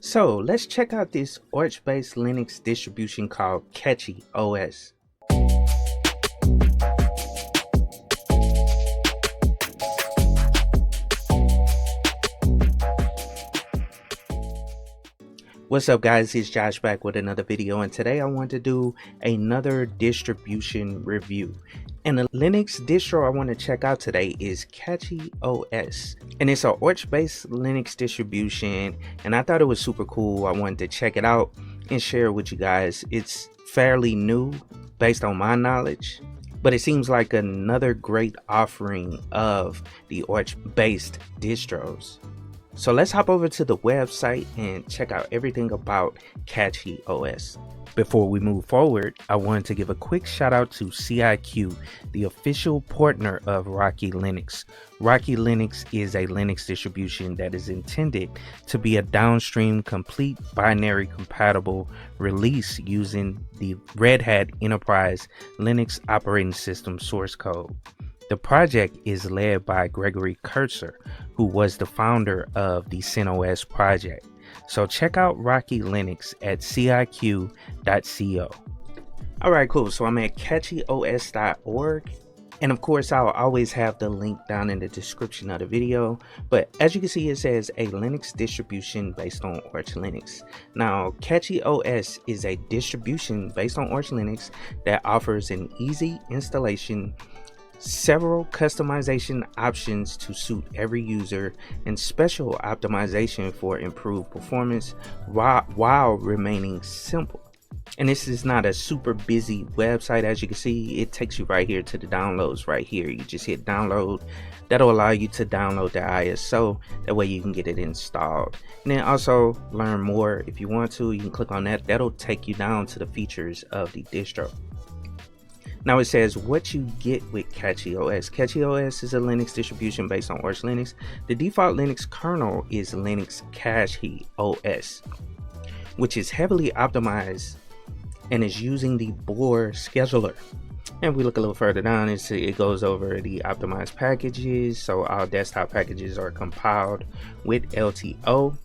So let's check out this Arch-based Linux distribution called CachyOS. What's up guys, it's Josh back with another video, and today I want to do another distribution review. And the Linux distro I want to check out today is CachyOS, and it's an Arch-based Linux distribution, and I thought it was super cool. I wanted to check it out and share it with you guys. It's fairly new based on my knowledge, but it seems like another great offering of the Arch-based distros. So let's hop over to the website and check out everything about CachyOS. Before we move forward, I wanted to give a quick shout out to CIQ, the official partner of Rocky Linux. Rocky Linux is a Linux distribution that is intended to be a downstream complete binary compatible release using the Red Hat Enterprise Linux operating system source code. The project is led by Gregory Kurtzer, who was the founder of the CentOS project. So check out Rocky Linux at ciq.co. Alright, cool. So I'm at CachyOS.org. And of course, I'll always have the link down in the description of the video. But as you can see, it says a Linux distribution based on Arch Linux. Now, CachyOS is a distribution based on Arch Linux that offers an easy installation, several customization options to suit every user, and special optimization for improved performance while remaining simple. And this is not a super busy website. As you can see, it takes you right here to the downloads right here. You just hit download. That'll allow you to download the ISO. That way you can get it installed. And then also learn more if you want to. You can click on that. That'll take you down to the features of the distro. Now it says what you get with CachyOS. CachyOS is a Linux distribution based on Arch Linux. The default Linux kernel is Linux CachyOS, which is heavily optimized and is using the Bohr scheduler. And if we look a little further down, it goes over the optimized packages. So all desktop packages are compiled with LTO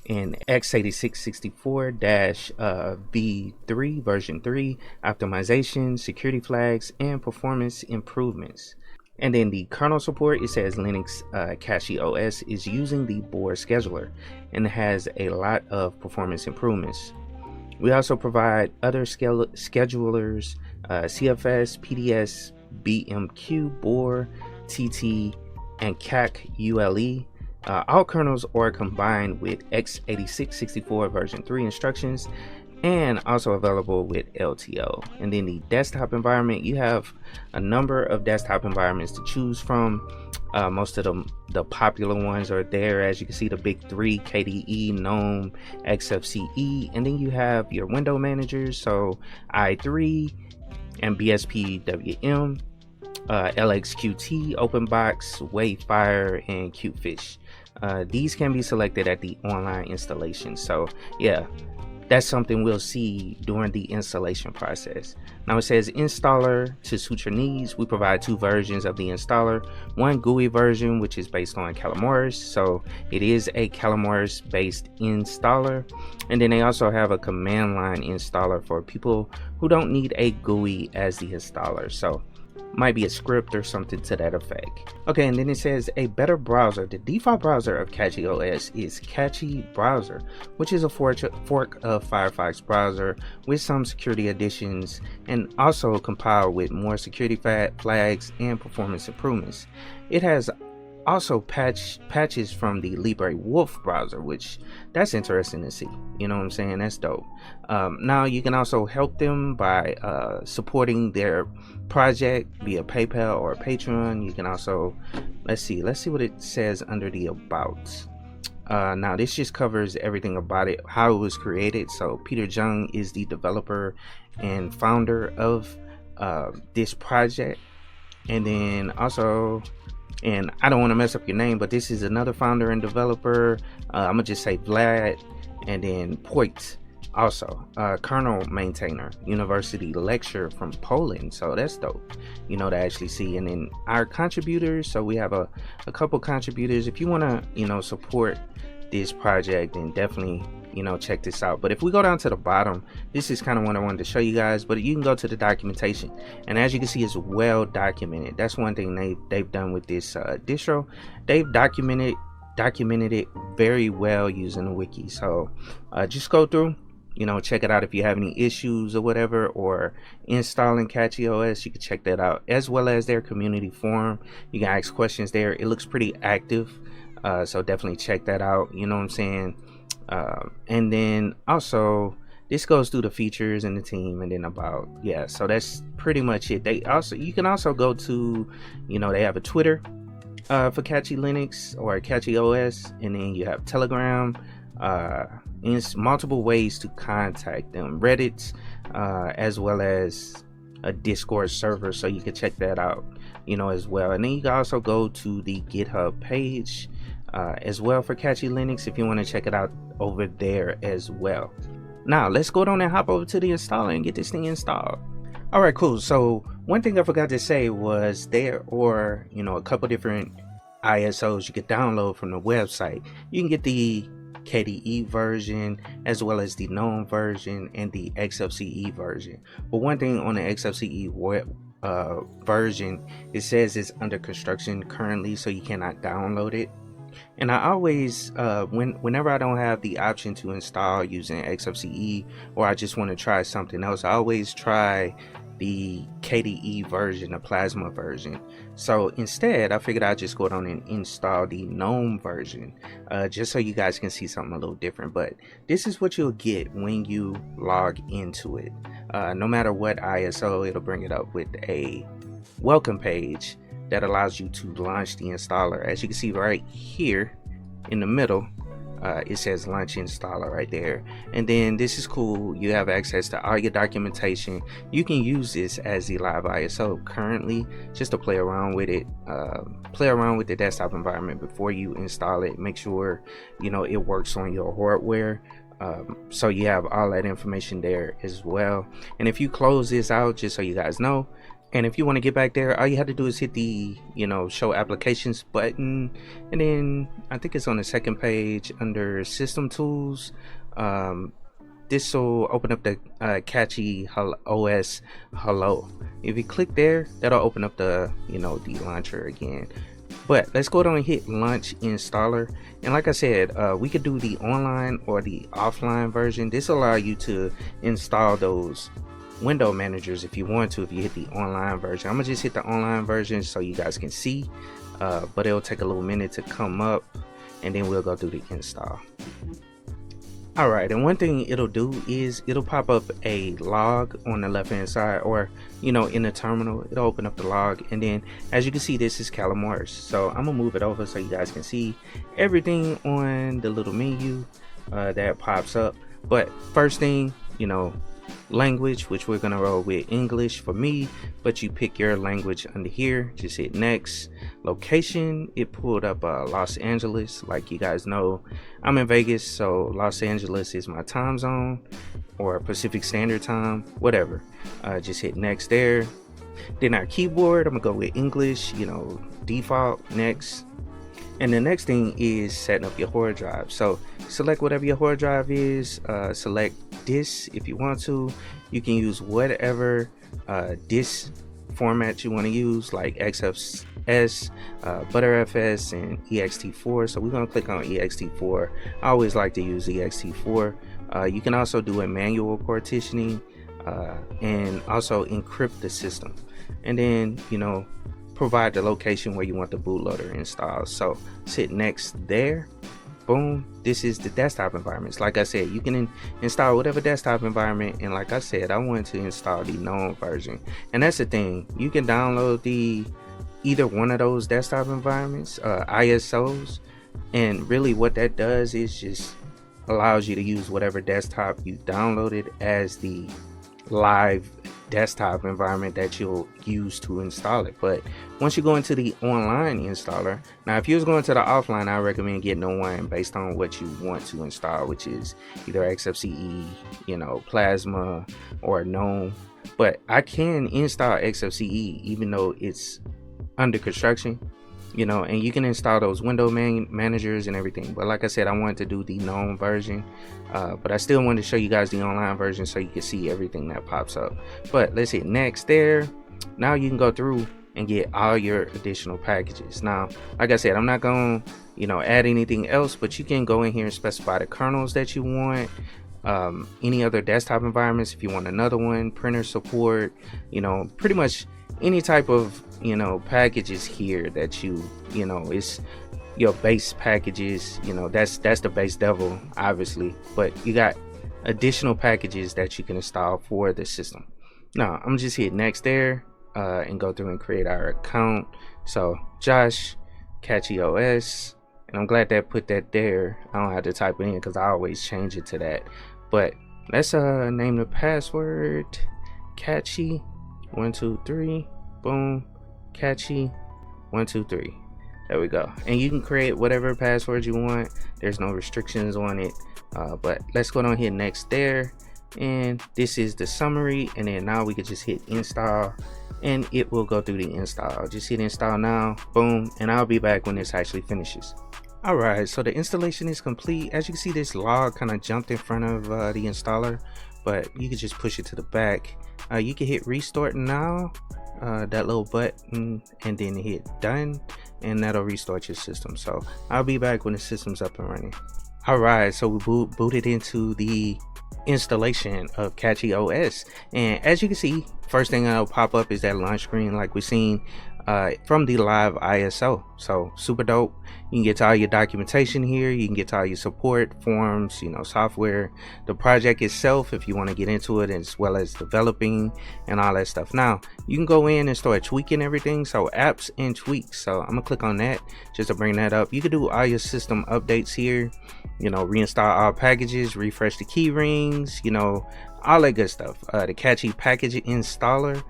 and x86-64-v3 version 3 optimization, security flags, and performance improvements. And then the kernel support, it says Linux CachyOS is using the Bohr scheduler and has a lot of performance improvements. We also provide other schedulers, CFS, PDS, BMQ, Bohr, TT, and CachyULE. All kernels are combined with x86-64 version 3 instructions and also available with LTO. And then the desktop environment, you have a number of desktop environments to choose from. Most of the popular ones are there. As you can see, the big three: KDE, GNOME, XFCE, and then you have your window managers, so i3 and BSPWM, LXQT, OpenBox, Wavefire, and Qfish. These can be selected at the online installation. So yeah, that's something we'll see during the installation process. Now it says installer to suit your needs. We provide two versions of the installer. One GUI version, which is based on Calamares, so it is a Calamares based installer. And then they also have a command line installer for people who don't need a GUI as the installer. So might be a script or something to that effect. Okay, and then it says a better browser. The default browser of CachyOS is Catchy Browser, which is a fork of Firefox browser with some security additions and also compiled with more security flags and performance improvements. It has also patches from the LibreWolf browser, which that's interesting to see. You know what I'm saying? That's dope. Now you can also help them by supporting their project via PayPal or Patreon. You can also let's see what it says under the about. Now this just covers everything about it, how it was created. So Peter Jung is the developer and founder of this project, and then also, and I don't want to mess up your name, but this is another founder and developer. I'm gonna just say Vlad, and then Poit, also kernel maintainer, university lecturer from Poland. So that's dope, you know, to actually see. And then our contributors, so we have a couple contributors. If you want to, you know, support this project, then definitely check this out. But if we go down to the bottom, this is kind of what I wanted to show you guys. But you can go to the documentation, and as you can see, it's well documented. That's one thing they've done with this distro. They've documented it very well using the wiki. So just go through, check it out. If you have any issues or whatever, or installing CachyOS, you can check that out, as well as their community forum. You can ask questions there. It looks pretty active, so definitely check that out. You know what I'm saying? And then also this goes through the features and the team, and then about, yeah, so that's pretty much it. You can also go to, they have a Twitter for Cachy Linux or CachyOS, and then you have Telegram, and multiple ways to contact them, Reddit, as well as a Discord server, so you can check that out, as well. And then you can also go to the GitHub page as well for Cachy Linux if you want to check it out over there as well. Now let's go down and hop over to the installer and get this thing installed. All right, cool. So one thing I forgot to say was there are a couple different ISOs you could download from the website. You can get the KDE version, as well as the GNOME version and the XFCE version. But one thing on the XFCE version, it says it's under construction currently, so you cannot download it. And I always, whenever I don't have the option to install using XFCE, or I just want to try something else, I always try the KDE version, the Plasma version. So instead, I figured I'd just go down and install the GNOME version, just so you guys can see something a little different. But this is what you'll get when you log into it. No matter what ISO, it'll bring it up with a welcome page that allows you to launch the installer. As you can see right here in the middle, it says launch installer right there. And then this is cool, you have access to all your documentation. You can use this as the live ISO currently, just to play around with it, play around with the desktop environment before you install it. Make sure it works on your hardware. So you have all that information there as well. And if you close this out, just so you guys know, and if you want to get back there, all you have to do is hit the show applications button, and then I think it's on the second page under system tools. This will open up the CachyOS Hello. If you click there, that'll open up the the launcher again. But let's go down and hit launch installer. And like I said, we could do the online or the offline version. This will allow you to install those window managers if you want to, if you hit the online version. I'm gonna just hit the online version so you guys can see, but it'll take a little minute to come up, and then we'll go through the install. All right, and one thing it'll do is it'll pop up a log on the left hand side, or in the terminal it'll open up the log. And then as you can see, this is Calamars, so I'm gonna move it over so you guys can see everything on the little menu that pops up. But first thing, language, which we're gonna roll with English for me, but you pick your language under here. Just hit next. Location, it pulled up Los Angeles. Like you guys know, I'm in Vegas, so Los Angeles is my time zone, or Pacific Standard Time, whatever. Just hit next there. Then our keyboard, I'm gonna go with English, default, next. And the next thing is setting up your hard drive. So select whatever your hard drive is. Select disk if you want to. You can use whatever disk format you want to use, like XFS, ButterFS, and ext4. So we're going to click on ext4. I always like to use ext4. You can also do a manual partitioning and also encrypt the system. And then, provide the location where you want the bootloader installed. So hit next there. Boom, this is the desktop environments. Like I said, you can install whatever desktop environment, and like I said, I wanted to install the GNOME version. And that's the thing, you can download either one of those desktop environments, ISOs, and really what that does is just allows you to use whatever desktop you downloaded as the live desktop environment that you'll use to install it. But once you go into the online installer, now if you was going to the offline, I recommend getting the one based on what you want to install, which is either XFCE, Plasma, or GNOME. But I can install XFCE even though it's under construction. you know, and you can install those window managers and everything. But like I said, I wanted to do the known version, but I still wanted to show you guys the online version so you can see everything that pops up. But let's hit next there. Now you can go through and get all your additional packages. Now, like I said, I'm not going to, you know, add anything else, but you can go in here and specify the kernels that you want, any other desktop environments if you want another one, printer support, you know, pretty much any type of, you know, packages here that you know, is your base packages, you know, that's the base devil obviously, but you got additional packages that you can install for the system. Now I'm just hit next there, and go through and create our account. So Josh CachyOS, and I'm glad that put that there. I don't have to type it in because I always change it to that. But let's name the password Catchy 123, boom, Catchy 123. There we go. And you can create whatever password you want. There's no restrictions on it. But let's go on and hit next there. And this is the summary, and then now we can just hit install and it will go through the install. Just hit install now, boom, and I'll be back when this actually finishes. Alright, so the installation is complete. As you can see, this log kind of jumped in front of the installer, but you can just push it to the back. You can hit restart now, that little button, and then hit done, and that'll restart your system. So I'll be back when the system's up and running. Alright, so we booted into the installation of CachyOS, and as you can see, first thing that'll pop up is that launch screen like we've seen from the live ISO. So super dope. You can get to all your documentation here, you can get to all your support forms, you know, software, the project itself if you want to get into it, as well as developing and all that stuff. Now you can go in and start tweaking everything, so apps and tweaks. So I'm gonna click on that just to bring that up. You can do all your system updates here, you know, reinstall all packages, refresh the key rings, you know, all that good stuff. The Catchy package installer,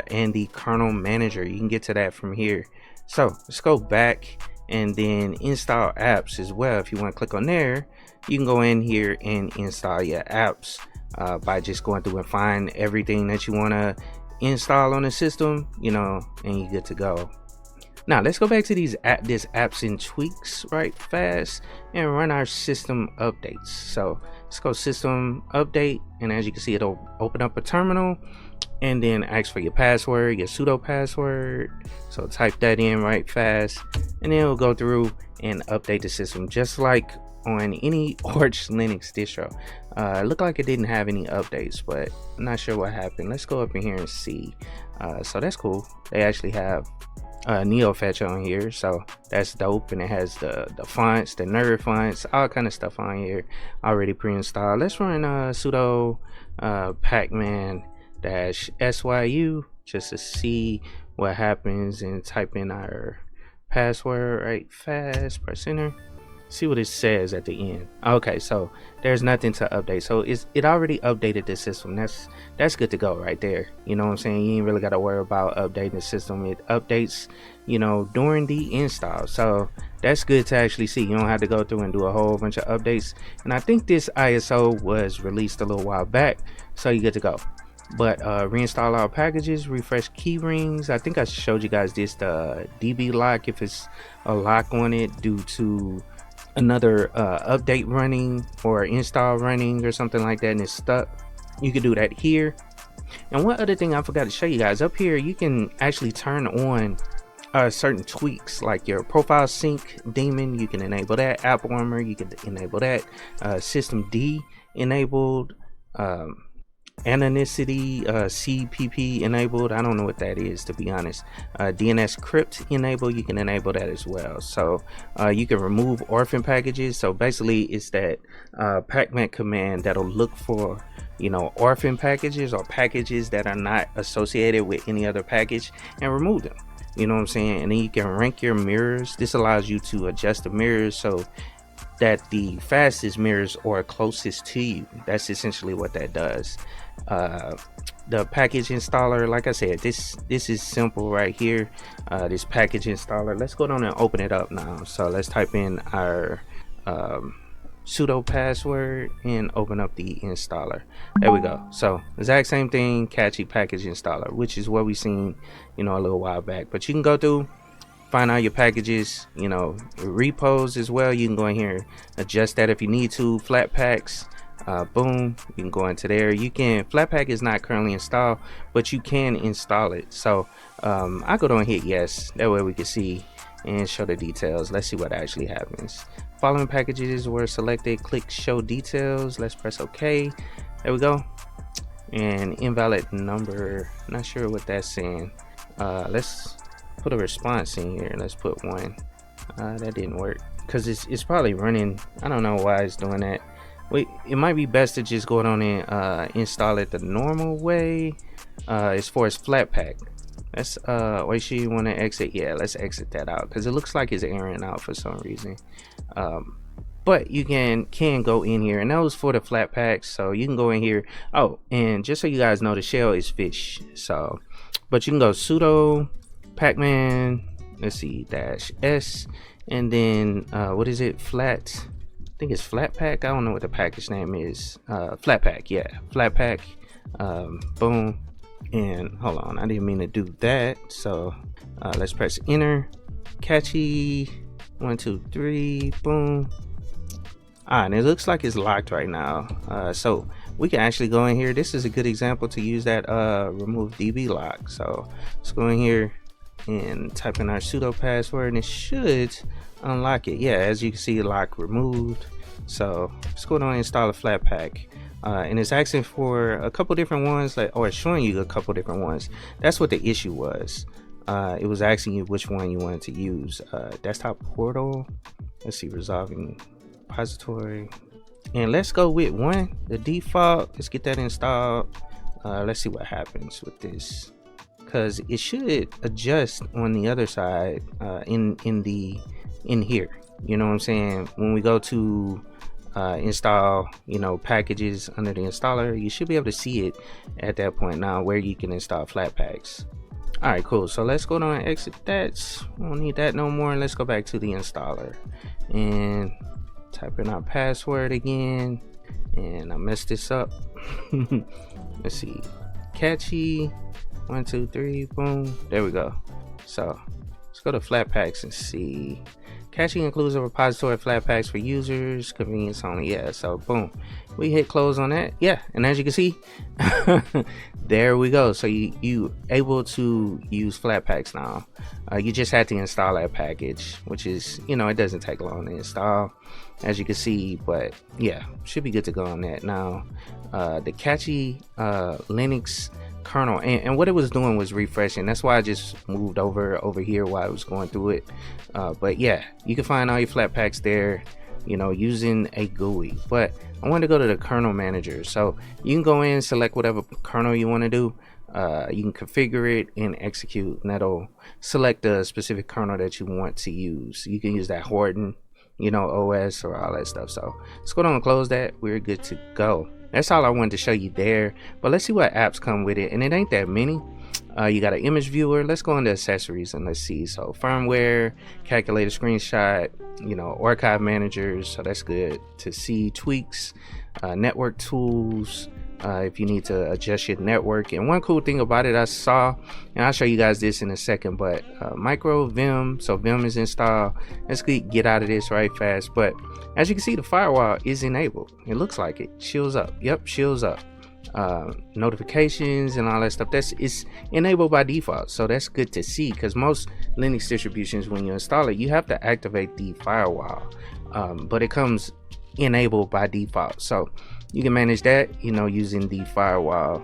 and the kernel manager, you can get to that from here. So let's go back and then install apps as well. If you want to click on there, you can go in here and install your apps by just going through and find everything that you want to install on the system, you know, and you're good to go. Now let's go back to this apps and tweaks right fast and run our system updates. So let's go system update, and as you can see, it'll open up a terminal and then ask for your password, your sudo password. So type that in right fast, and then it'll go through and update the system just like on any Arch Linux distro. It looked like it didn't have any updates, but I'm not sure what happened. Let's go up in here and see. So that's cool. They actually have NeoFetch on here, so that's dope, and it has the fonts, the nerd fonts, all kind of stuff on here already pre-installed. Let's run sudo pacman-syu just to see what happens, and type in our password right fast, press enter, see what it says at the end. Okay, so there's nothing to update, so it already updated the system. That's good to go right there. You know what I'm saying? You ain't really got to worry about updating the system. It updates, you know, during the install, so that's good to actually see. You don't have to go through and do a whole bunch of updates. And I think this ISO was released a little while back, so you're good to go. But reinstall all packages, refresh key rings. I think I showed you guys this, the DB lock, if it's a lock on it due to another update running or install running or something like that and it's stuck, you can do that here. And one other thing I forgot to show you guys, up here you can actually turn on certain tweaks, like your profile sync daemon. You can enable that. App warmer, you can enable that. System D enabled. Anonicity CPP enabled. I don't know what that is, to be honest. DNS crypt enable, you can enable that as well. So you can remove orphan packages. So basically it's that pacman command that'll look for, you know, orphan packages or packages that are not associated with any other package and remove them. You know what I'm saying? And then you can rank your mirrors. This allows you to adjust the mirrors so that the fastest mirrors are closest to you. That's essentially what that does. The package installer, like I said, this is simple right here. This package installer, let's go down and open it up now. So let's type in our sudo password and open up the installer. There we go. So exact same thing, Catchy package installer, which is what we seen, you know, a little while back. But you can go through, find all your packages, you know, repos as well. You can go in here, adjust that if you need to. Flatpaks, boom, you can go into there. You can, Flatpak is not currently installed, but you can install it. So I go down and hit yes, that way we can see and show the details. Let's see what actually happens. Following packages were selected, click show details. Let's press OK. There we go. And invalid number, not sure what that's saying. Let's put a response in here. Let's put 1. That didn't work because it's probably running. I don't know why it's doing that. Wait, it might be best to just go on and install it the normal way. As far as Flatpak, let's wait, sure you want to exit. Yeah, let's exit that out because it looks like it's erroring out for some reason. But you can go in here, and that was for the Flatpaks, so you can go in here. Oh, and just so you guys know, the shell is fish. So, but you can go sudo pacman, let's see, -s, and then what is it, flat, I think it's Flatpak. I don't know what the package name is. Flatpak, yeah, Flatpak. Boom. And hold on, I didn't mean to do that. So let's press enter. Catchy, 1 2 3, boom. And it looks like it's locked right now. So we can actually go in here. This is a good example to use that remove DB lock. So let's go in here and type in our sudo password, and it should unlock it. Yeah, as you can see, lock removed. So let's go on and install a Flatpak. And it's asking for a couple different ones, like, or showing you a couple different ones. That's what the issue was. It was asking you which one you wanted to use. Desktop portal, let's see, resolving repository, and let's go with 1, the default. Let's get that installed. Let's see what happens with this, because it should adjust on the other side in here, you know what I'm saying. When we go to install, you know, packages under the installer, you should be able to see it at that point now where you can install Flatpaks. All right, cool. So let's go down and exit that. We don't need that no more. And let's go back to the installer and type in our password again. And I messed this up. Let's see, Catchy, 1 2 3, boom. There we go. So let's go to Flatpaks and see. Catchy includes a repository of Flatpaks for users, convenience only. Yeah, so boom, we hit close on that. Yeah, and as you can see, there we go. So you able to use Flatpaks now. You just had to install that package, which is, you know, it doesn't take long to install, as you can see. But yeah, should be good to go on that now. The Catchy Linux kernel, and what it was doing was refreshing. That's why I just moved over here while I was going through it. But yeah, you can find all your Flatpaks there, you know, using a GUI. But I wanted to go to the kernel manager, so you can go in, select whatever kernel you want to do. You can configure it and execute, and that'll select the specific kernel that you want to use. You can use that Horton, you know, OS or all that stuff. So let's go down and close that. We're good to go. That's all I wanted to show you there, but let's see what apps come with it, and it ain't that many. You got an image viewer. Let's go into accessories and let's see. So firmware, calculator, screenshot, you know, archive managers, so that's good to see. Tweaks, network tools, if you need to adjust your network. And one cool thing about it I saw, and I'll show you guys this in a second, but micro Vim, so Vim is installed. Let's get out of this right fast. But as you can see, the firewall is enabled. It looks like it shields up. Yep, shields up. Notifications and all that stuff, it's enabled by default, so that's good to see, because most Linux distributions, when you install it, you have to activate the firewall, but it comes enabled by default, so you can manage that, you know, using the firewall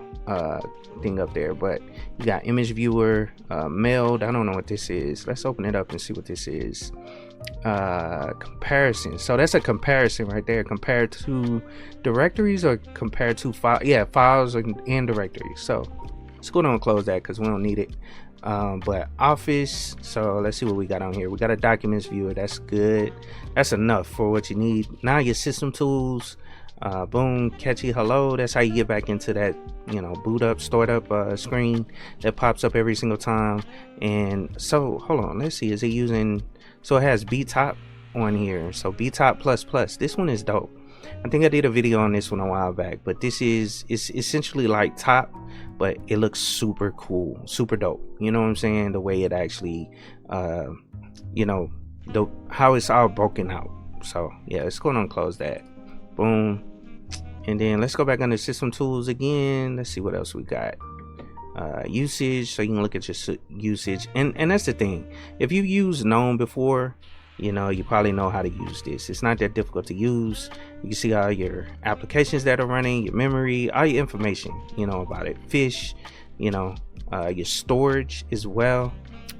thing up there. But you got image viewer, mailed. I don't know what this is. Let's open it up and see what this is. Comparison, so that's a comparison right there, compared to directories or compared to files and directories. So let's go down and close that because we don't need it. But Office, so let's see what we got on here. We got a documents viewer. That's good. That's enough for what you need. Now your system tools, boom, Catchy hello. That's how you get back into that, you know, boot up, start up screen that pops up every single time. And so hold on, let's see, is it using, so it has BTOP on here, so BTOP plus. This one is dope. I think I did a video on this one a while back, but this is, it's essentially like top but it looks super cool, super dope. You know what I'm saying? The way it actually you know, how it's all broken out. So yeah, let's go on and close that. Boom. And then let's go back under system tools again. Let's see what else we got. Usage, so you can look at your usage, and that's the thing. If you used GNOME before, you know, you probably know how to use this. It's not that difficult to use. You can see all your applications that are running, your memory, all your information, you know, about it. Fish, you know, your storage as well.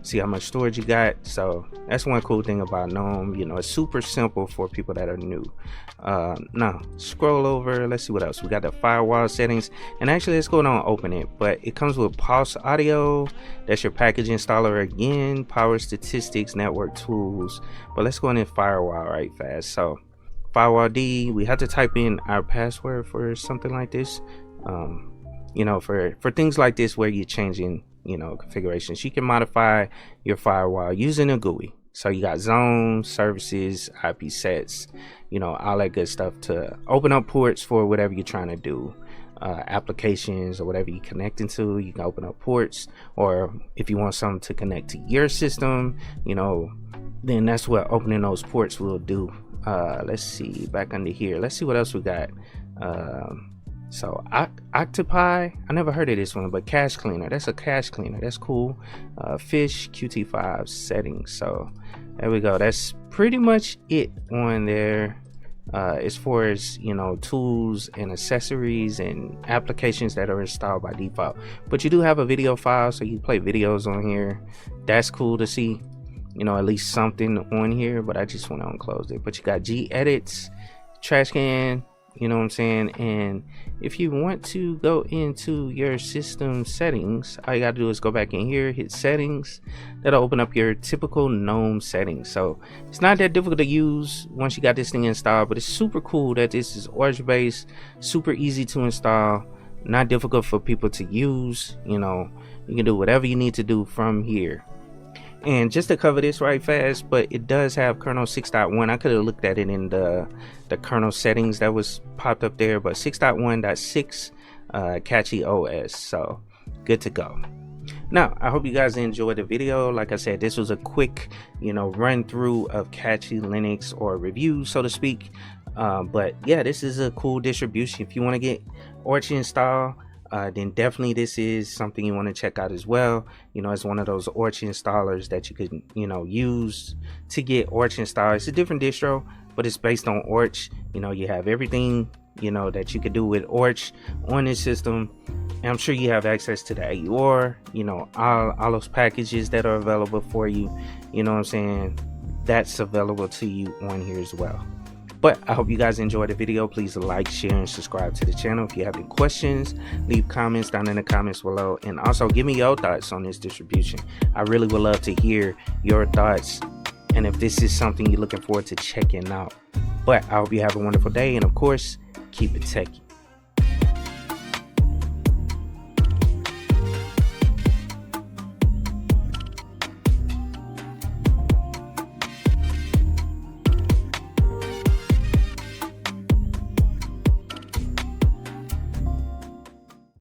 See how much storage you got. So that's one cool thing about GNOME. You know, it's super simple for people that are new. Now scroll over, let's see what else we got. The firewall settings, and actually let's go on and open it. But it comes with pulse audio, that's your package installer again, power statistics, network tools. But let's go in and firewall right fast. So firewall D, we have to type in our password for something like this. You know, for things like this where you're changing, you know, configurations, you can modify your firewall using a GUI. So you got zones, services, IP sets, you know, all that good stuff to open up ports for whatever you're trying to do. Applications or whatever you're connecting to, you can open up ports. Or if you want something to connect to your system, you know, then that's what opening those ports will do. Let's see, back under here, let's see what else we got. So Octopi, I never heard of this one, but cache cleaner, that's a cache cleaner, that's cool. Fish, Qt5 settings. So there we go, that's pretty much it on there. As far as, you know, tools and accessories and applications that are installed by default. But you do have a video file, so you play videos on here. That's cool to see, you know, at least something on here. But I just went on and closed it. But you got gedits, trash can, you know what I'm saying. And if you want to go into your system settings, all you gotta do is go back in here, hit settings. That'll open up your typical GNOME settings. So it's not that difficult to use once you got this thing installed, but it's super cool that this is origin based, super easy to install, not difficult for people to use. You know, you can do whatever you need to do from here. And just to cover this right fast, but it does have kernel 6.1. I could have looked at it in the kernel settings that was popped up there, but 6.1.6 CachyOS, so good to go. Now I hope you guys enjoyed the video. Like I said, this was a quick, you know, run through of Kachy Linux, or review, so to speak. But yeah, this is a cool distribution. If you want to get Orchid installed, then definitely this is something you want to check out as well. You know, it's one of those Orchid installers that you could, you know, use to get Orchid installed. It's a different distro, but it's based on Orchid. You know, you have everything, you know, that you could do with Orchid on this system. And I'm sure you have access to the AUR, you know, all those packages that are available for you. You know what I'm saying? That's available to you on here as well. But I hope you guys enjoyed the video. Please like, share, and subscribe to the channel. If you have any questions, leave comments down in the comments below. And also give me your thoughts on this distribution. I really would love to hear your thoughts, and if this is something you're looking forward to checking out. But I hope you have a wonderful day, and of course, keep it techie.